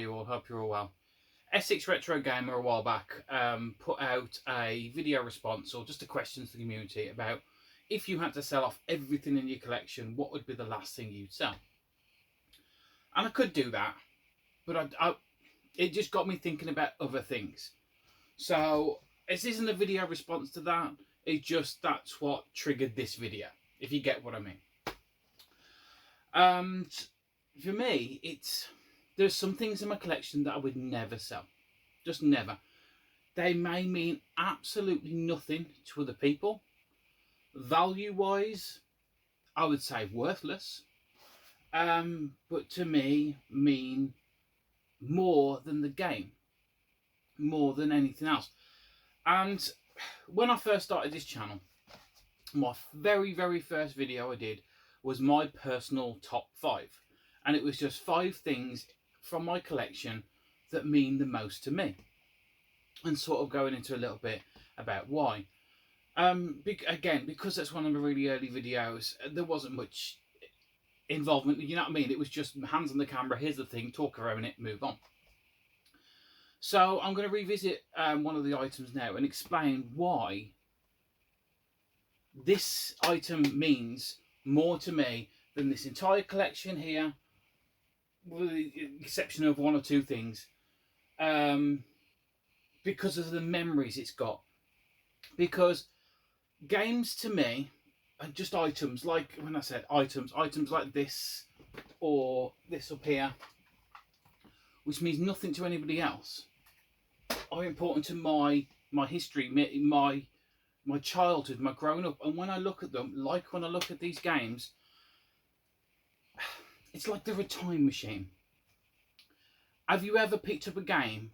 you all? Hope you're all well. Essex Retro Gamer a while back put out a video response, or just a question to the community, about if you had to sell off everything in your collection, what would be the last thing you'd sell? And I could do that, but it just got me thinking about other things. So this isn't a video response to that, it's just that's what triggered this video, if you get what I mean. For me, there's some things in my collection that I would never sell. Just never. They may mean absolutely nothing to other people. Value-wise, I would say worthless. But to me, mean more than the game. More than anything else. And when I first started this channel, my very, very first video I did was my personal top 5. And it was just 5 things from my collection that mean the most to me. And sort of going into a little bit about why. Again, because that's one of the really early videos, there wasn't much involvement, you know what I mean? It was just hands on the camera, here's the thing, talk around it, move on. So I'm going to revisit one of the items now and explain why this item means more to me than this entire collection here, with the exception of 1 or 2 things, because of the memories it's got. Because games to me are just items, like when I said items like this or this up here, which means nothing to anybody else, are important to my history, my childhood, my growing up. And when I look at them, like when I look at these games, it's like they're a time machine. Have you ever picked up a game,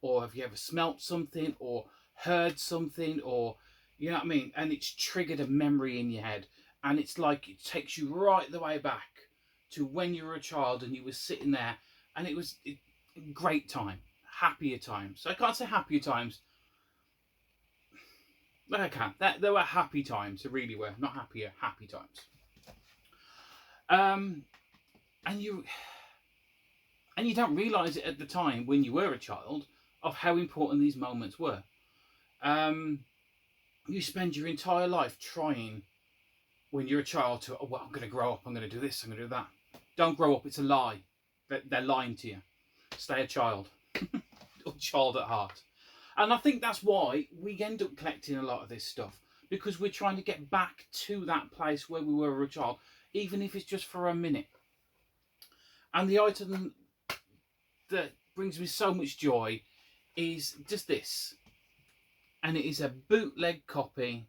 or have you ever smelt something, or heard something, or, you know what I mean, and it's triggered a memory in your head, and it's like it takes you right the way back to when you were a child and you were sitting there, and it was a great time, happier times. So I can't say happier times, but I can. There were happy times, there really were, not happier, happy times. And you don't realise it at the time when you were a child of how important these moments were. You spend your entire life trying, when you're a child, to, oh, well, I'm going to grow up, I'm going to do this, I'm going to do that. Don't grow up, it's a lie. They're lying to you. Stay a child. Or child at heart. And I think that's why we end up collecting a lot of this stuff, because we're trying to get back to that place where we were a child, even if it's just for a minute. And the item that brings me so much joy is just this. And it is a bootleg copy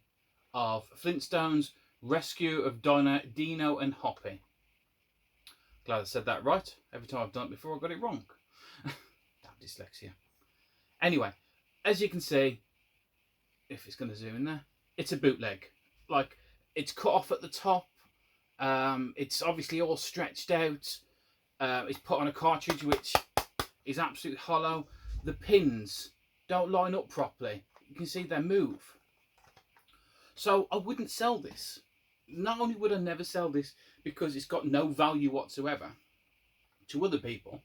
of Flintstones Rescue of Dino and Hoppy. Glad I said that right. Every time I've done it before, I got it wrong. Damn dyslexia. Anyway, as you can see, if it's going to zoom in there, it's a bootleg. Like, it's cut off at the top. It's obviously all stretched out. It's put on a cartridge which is absolutely hollow. The pins don't line up properly. You can see they move. So I wouldn't sell this. Not only would I never sell this because it's got no value whatsoever to other people,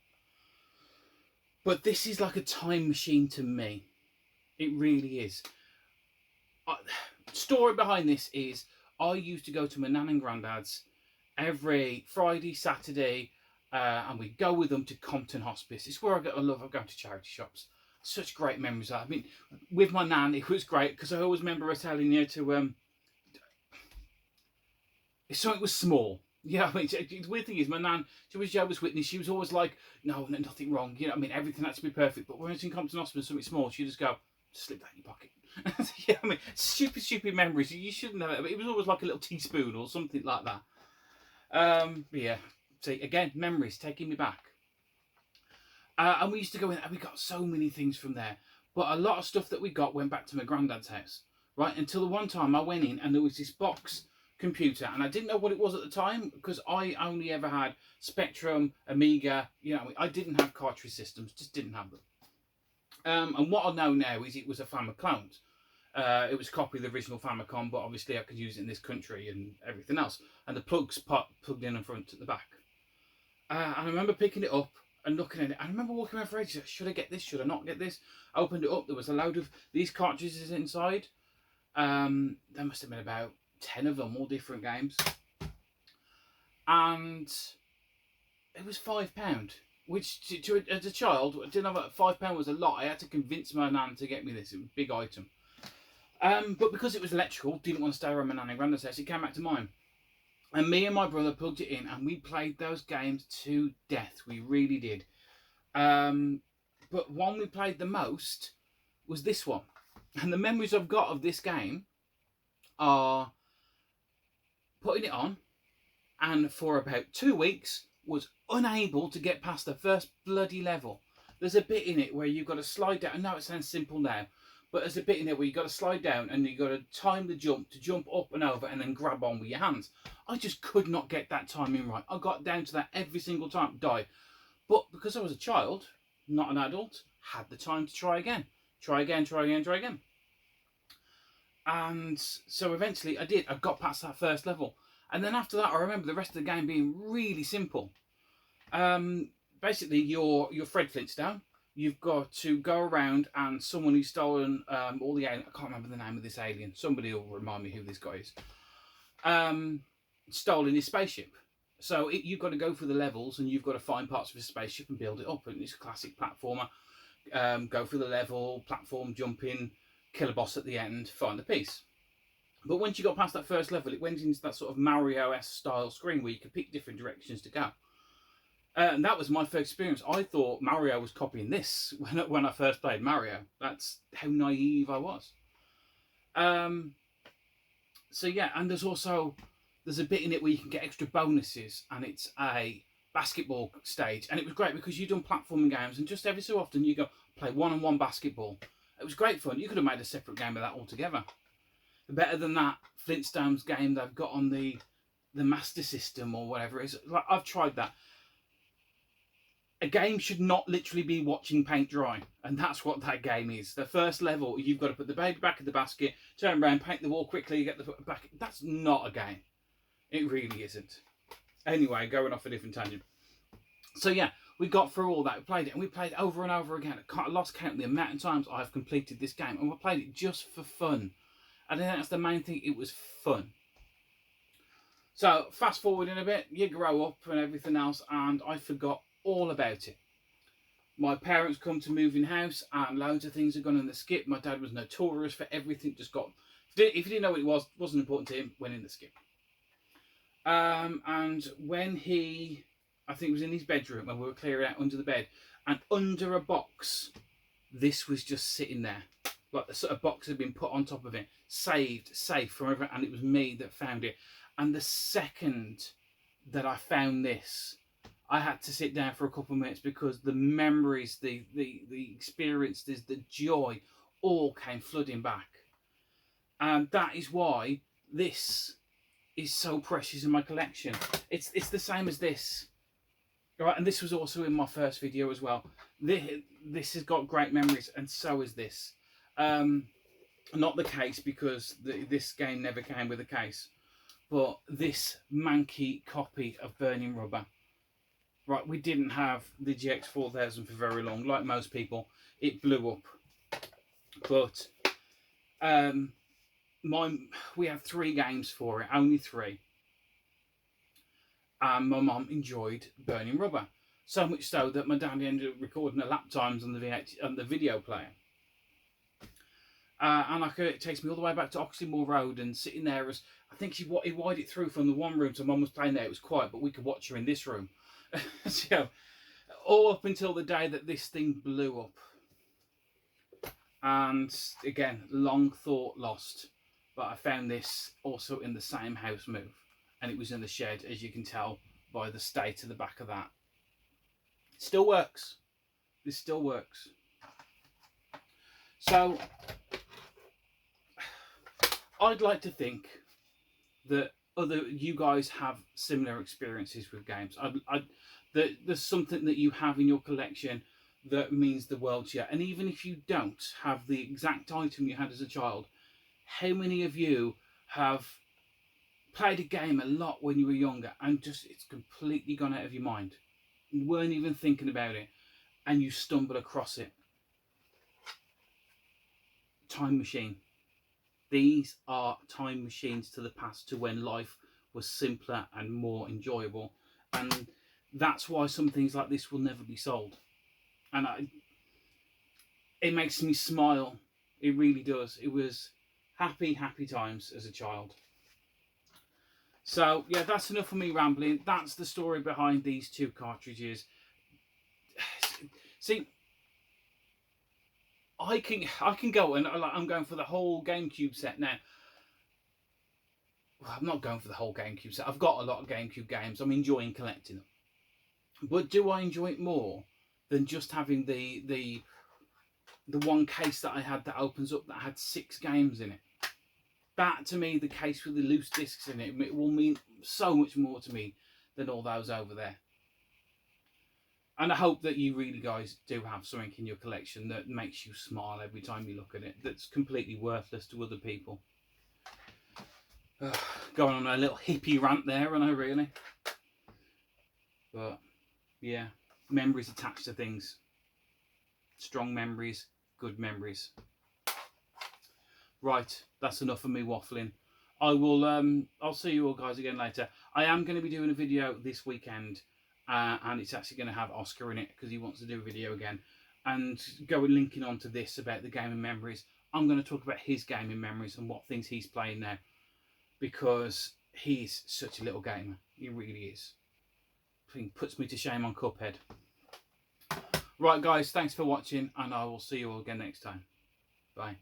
but this is like a time machine to me. It really is. Story behind this is I used to go to my nan and granddad's every Friday, Saturday, and we'd go with them to Compton Hospice. It's where I love going to charity shops. Such great memories. I mean, with my nan, it was great because I always remember her telling you to, if something was small, you know what I mean? The weird thing is, my nan, she was Jehovah's Witness. She was always like, no, nothing wrong. You know what I mean? Everything had to be perfect. But when it's in Compton Hospice, something small, she'd just go, just slip that in your pocket. You know what I mean? Stupid memories. You shouldn't have it. It was always like a little teaspoon or something like that. But yeah, see, again, memories taking me back. And we used to go in, and we got so many things from there. But a lot of stuff that we got went back to my granddad's house, right? Until the one time I went in and there was this box computer, and I didn't know what it was at the time because I only ever had Spectrum, Amiga, you know, I didn't have cartridge systems, just didn't have them. And what I know now is it was a Famicom. It was a copy of the original Famicom, but obviously I could use it in this country and everything else. And the plugs plugged in front at the back. And I remember picking it up, and looking at it. I remember walking around for ages. Should I get this? Should I not get this? I opened it up. There was a load of these cartridges inside. There must have been about 10 of them, all different games. And it was £5, which as a child, I didn't know that £5 was a lot. I had to convince my nan to get me this. It was a big item. But because it was electrical, didn't want to stay around my nan and granddad's house, it came back to mine. And me and my brother plugged it in, and we played those games to death. We really did. But one we played the most was this one. And the memories I've got of this game are putting it on, and for about 2 weeks was unable to get past the first bloody level. There's a bit in it where you've got to slide down. I know it sounds simple now, but there's a bit in it where you've got to slide down and you've got to time the jump to jump up and over and then grab on with your hands. I just could not get that timing right. I got down to that every single time, died. But because I was a child, not an adult, had the time to try again. Try again, try again, try again. And so eventually I did. I got past that first level. And then after that, I remember the rest of the game being really simple. Basically, you're Fred Flintstone. You've got to go around, and someone who's stolen all the aliens. I can't remember the name of this alien. Somebody will remind me who this guy is. Stolen his spaceship. So you've got to go through the levels, and you've got to find parts of his spaceship and build it up. And it's a classic platformer. Go through the level, platform, jump in, kill a boss at the end, find the piece. But once you got past that first level, it went into that sort of Mario-esque style screen where you could pick different directions to go. And that was my first experience. I thought Mario was copying this when I first played Mario. That's how naive I was. So yeah, and there's a bit in it where you can get extra bonuses, and it's a basketball stage. And it was great because you've done platforming games, and just every so often you go play one-on-one basketball. It was great fun. You could have made a separate game of that altogether. Better than that Flintstones game they've got on the Master System or whatever it is. Like, I've tried that. A game should not literally be watching paint dry, and that's what that game is. The first level, you've got to put the baby back in the basket, turn around, paint the wall quickly, get the foot back. That's not a game. It really isn't. Anyway, going off a different tangent. So yeah, we got through all that, we played it, and we played over and over again. I lost count the amount of times I've completed this game, and we played it just for fun. I think that's the main thing, it was fun. So, fast forward in a bit, you grow up and everything else, and I forgot all about it. My parents come to move in house, and loads of things had gone in the skip. My dad was notorious for everything, just got... If you didn't know what it was, wasn't important to him, went in the skip. And when he... I think it was in his bedroom, when we were clearing out under the bed, and under a box, this was just sitting there. Like the sort of box had been put on top of it, saved, safe from everyone, and it was me that found it. And the second that I found this, I had to sit down for a couple of minutes because the memories, the experiences, the joy, all came flooding back. And that is why this is so precious in my collection. It's the same as this. Right, and this was also in my first video as well. This has got great memories, and so is this. Not the case, because this game never came with a case, but this manky copy of Burning Rubber. Right, we didn't have the GX4000 for very long, like most people. It blew up. But we had 3 games for it, only 3. And my mum enjoyed Burning Rubber. So much so that my dad ended up recording the lap times on the video player. And it takes me all the way back to Oxley-Moor Road, and sitting there as I think he wired it through from the one room, so Mum was playing there. It was quiet, but we could watch her in this room. So, all up until the day that this thing blew up. And again, long thought lost, but I found this also in the same house move, and it was in the shed, as you can tell by the state of the back of that. It still works. This still works. So I'd like to think that you guys have similar experiences with games. That there's something that you have in your collection that means the world to you. And even if you don't have the exact item you had as a child, how many of you have played a game a lot when you were younger and just it's completely gone out of your mind? You weren't even thinking about it, and you stumble across it. Time machine. These are time machines to the past, to when life was simpler and more enjoyable. And that's why some things like this will never be sold. And it makes me smile. It really does. It was happy, happy times as a child. So yeah, that's enough of me rambling. That's the story behind these two cartridges. See, I can go, and I'm going for the whole GameCube set now. Well, I'm not going for the whole GameCube set. I've got a lot of GameCube games. I'm enjoying collecting them. But do I enjoy it more than just having the one case that I had that opens up that had 6 games in it? That, to me, the case with the loose discs in it, it will mean so much more to me than all those over there. And I hope that you really guys do have something in your collection that makes you smile every time you look at it, that's completely worthless to other people. Going on a little hippie rant there, and I really. But yeah, memories attached to things. Strong memories, good memories. Right, that's enough of me waffling. I'll see you all guys again later. I am going to be doing a video this weekend, and it's actually going to have Oscar in it because he wants to do a video again. And going linking on to this about the gaming memories, I'm going to talk about his gaming memories and what things he's playing now, because he's such a little gamer. He really is. He puts me to shame on Cuphead. Right guys, thanks for watching, and I will see you all again next time. Bye.